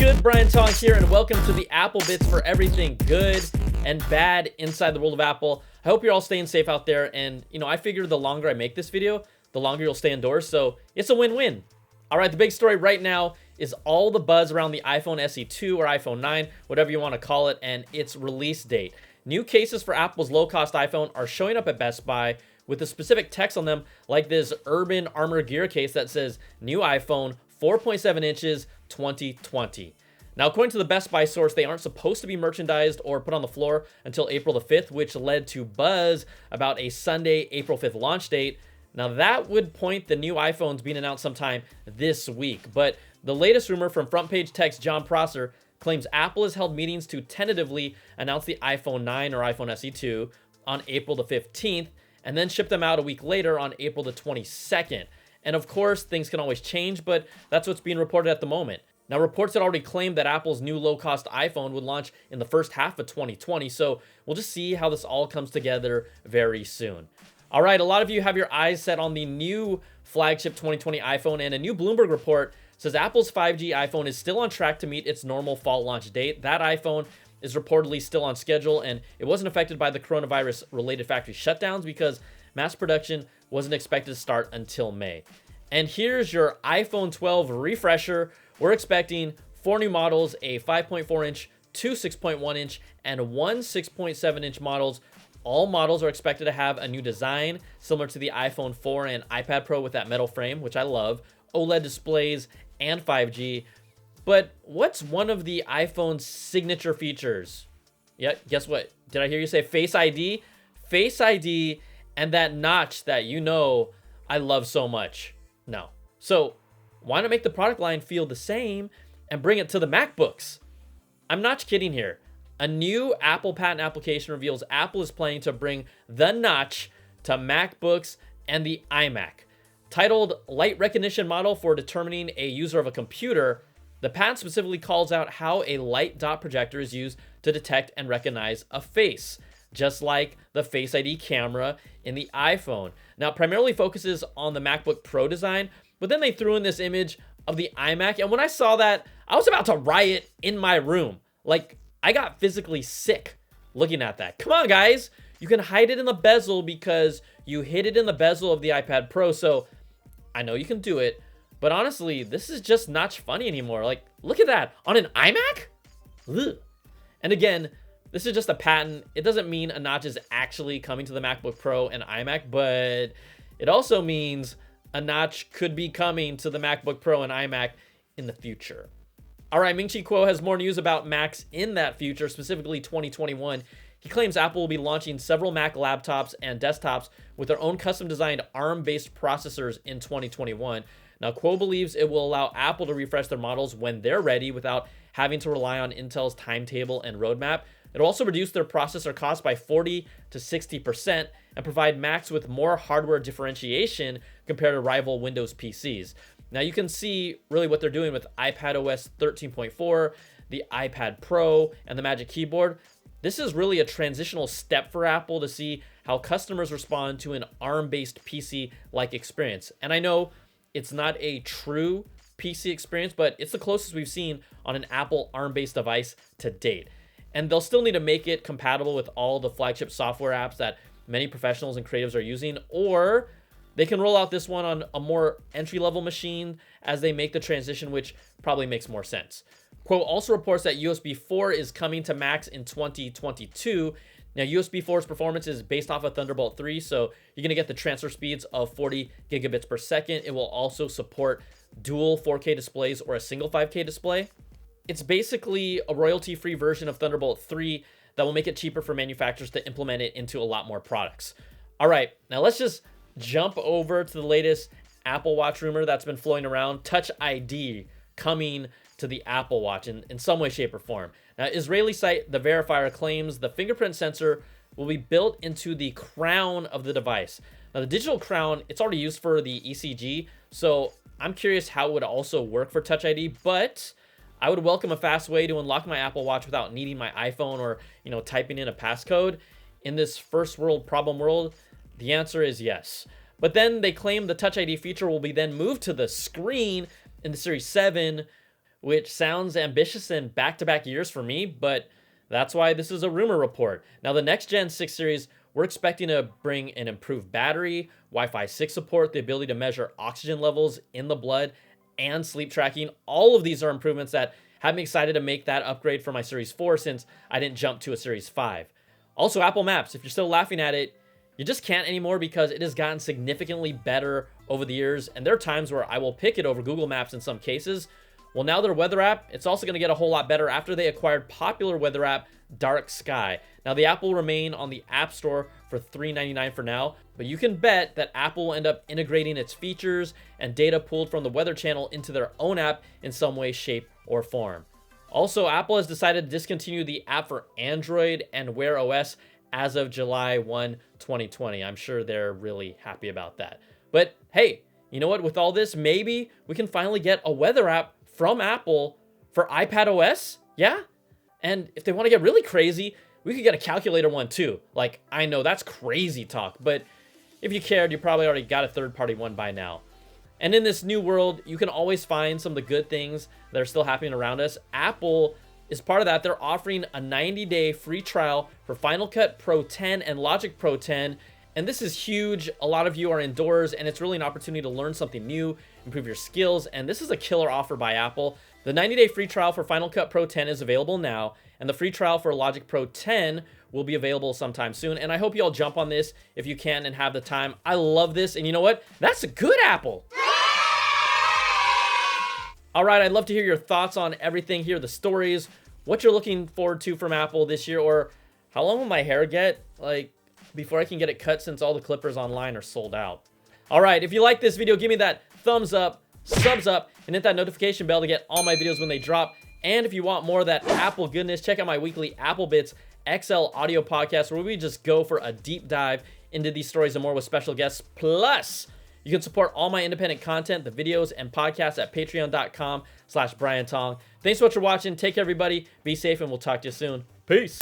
good? Brian Tong here, and welcome to the Apple Bits for everything good and bad inside the world of Apple. I hope you're all staying safe out there, and I figure the longer I make this video, the longer you'll stay indoors, so it's a win-win. All right, the big story right now is all the buzz around the iPhone SE 2 or iPhone 9, whatever you want to call it, and its release date. New cases for Apple's low-cost iPhone are showing up at Best Buy with a specific text on them, like this Urban Armor Gear case that says, new iPhone, 4.7 inches, 2020. Now, according to the Best Buy source, they aren't supposed to be merchandised or put on the floor until April the 5th, which led to buzz about a Sunday, April 5th launch date. Now, that would point the new iPhones being announced sometime this week. But the latest rumor from Front Page Tech's John Prosser claims Apple has held meetings to tentatively announce the iPhone 9 or iPhone SE 2 on April the 15th, and then ship them out a week later on April the 22nd. And of course, things can always change, but that's what's being reported at the moment. Now, reports had already claimed that Apple's new low-cost iPhone would launch in the first half of 2020, so we'll just see how this all comes together very soon. All right, a lot of you have your eyes set on the new flagship 2020 iPhone, and a new Bloomberg report says Apple's 5G iPhone is still on track to meet its normal fall launch date. That iPhone is reportedly still on schedule, and it wasn't affected by the coronavirus-related factory shutdowns because mass production wasn't expected to start until May. And here's your iPhone 12 refresher. We're expecting 4 new models, a 5.4-inch, 2 6.1-inch, and 1 6.7-inch models. All models are expected to have a new design, similar to the iPhone 4 and iPad Pro with that metal frame, which I love, OLED displays, and 5G. But what's one of the iPhone's signature features? Yeah, guess what? Did I hear you say Face ID? Face ID and that notch that I love so much. No. So why not make the product line feel the same and bring it to the MacBooks? I'm not kidding here. A new Apple patent application reveals Apple is planning to bring the notch to MacBooks and the iMac. Titled Light Recognition Model for Determining a User of a Computer, the patent specifically calls out how a light dot projector is used to detect and recognize a face, just like the Face ID camera in the iPhone. Now, it primarily focuses on the MacBook Pro design, but then they threw in this image of the iMac, and when I saw that, I was about to riot in my room. Like, I got physically sick looking at that. Come on, guys. You can hide it in the bezel because you hid it in the bezel of the iPad Pro, so I know you can do it, but honestly, this is just not funny anymore. Like, look at that. On an iMac? Ugh. And again, this is just a patent. It doesn't mean a notch is actually coming to the MacBook Pro and iMac, but it also means a notch could be coming to the MacBook Pro and iMac in the future. All right, Ming-Chi Kuo has more news about Macs in that future, specifically 2021. He claims Apple will be launching several Mac laptops and desktops with their own custom-designed ARM-based processors in 2021. Now, Kuo believes it will allow Apple to refresh their models when they're ready without having to rely on Intel's timetable and roadmap. It'll also reduce their processor cost by 40 to 60% and provide Macs with more hardware differentiation compared to rival Windows PCs. Now, you can see really what they're doing with iPadOS 13.4, the iPad Pro, and the Magic Keyboard. This is really a transitional step for Apple to see how customers respond to an ARM-based PC-like experience. And I know it's not a true PC experience, but it's the closest we've seen on an Apple ARM-based device to date. And they'll still need to make it compatible with all the flagship software apps that many professionals and creatives are using, or they can roll out this one on a more entry-level machine as they make the transition, which probably makes more sense. Quote also reports that USB 4 is coming to Macs in 2022. Now, USB 4's performance is based off of Thunderbolt 3, so you're going to get the transfer speeds of 40 gigabits per second. It will also support dual 4K displays or a single 5K display. It's basically a royalty-free version of Thunderbolt 3 that will make it cheaper for manufacturers to implement it into a lot more products. All right, now let's just jump over to the latest Apple Watch rumor that's been flowing around. Touch ID coming to the Apple Watch in some way, shape, or form. Now, Israeli site The Verifier claims the fingerprint sensor will be built into the crown of the device. Now, the digital crown, it's already used for the ECG, so I'm curious how it would also work for Touch ID, but I would welcome a fast way to unlock my Apple Watch without needing my iPhone or, typing in a passcode. In this first world problem world, the answer is yes. But then they claim the Touch ID feature will be then moved to the screen in the Series 7, which sounds ambitious in back-to-back years for me, but that's why this is a rumor report. Now, the next Gen 6 series, we're expecting to bring an improved battery, Wi-Fi 6 support, the ability to measure oxygen levels in the blood, and sleep tracking. All of these are improvements that have me excited to make that upgrade for my Series 4 since I didn't jump to a Series 5. Also, Apple Maps, if you're still laughing at it, you just can't anymore because it has gotten significantly better over the years, and there are times where I will pick it over Google Maps in some cases. Well, now their weather app, it's also going to get a whole lot better after they acquired popular weather app Dark Sky. Now, the app will remain on the App Store for $3.99 for now, but you can bet that Apple will end up integrating its features and data pulled from the Weather Channel into their own app in some way, shape, or form. Also, Apple has decided to discontinue the app for Android and Wear OS as of July 1, 2020. I'm sure they're really happy about that. But hey, you know what? With all this, maybe we can finally get a weather app from Apple for iPad OS? Yeah? And if they want to get really crazy, we could get a calculator one too. Like, I know that's crazy talk, but if you cared, you probably already got a third-party one by now. And in this new world, you can always find some of the good things that are still happening around us. Apple is part of that. They're offering a 90-day free trial for Final Cut Pro 10 and Logic Pro 10. And this is huge. A lot of you are indoors, and it's really an opportunity to learn something new, improve your skills, and this is a killer offer by Apple. The 90-day free trial for Final Cut Pro 10 is available now, and the free trial for Logic Pro 10 will be available sometime soon. And I hope you all jump on this if you can and have the time. I love this, and you know what? That's a good Apple. All right, I'd love to hear your thoughts on everything here, the stories, what you're looking forward to from Apple this year, or how long will my hair get, like, before I can get it cut since all the clippers online are sold out. All right, if you like this video, give me that thumbs up, subs up, and hit that notification bell to get all my videos when they drop. And if you want more of that Apple goodness, check out my weekly Apple Bits XL audio podcast where we just go for a deep dive into these stories and more with special guests. Plus, you can support all my independent content, the videos and podcasts at patreon.com/BrianTong. Thanks so much for watching. Take care, everybody. Be safe, and we'll talk to you soon. Peace.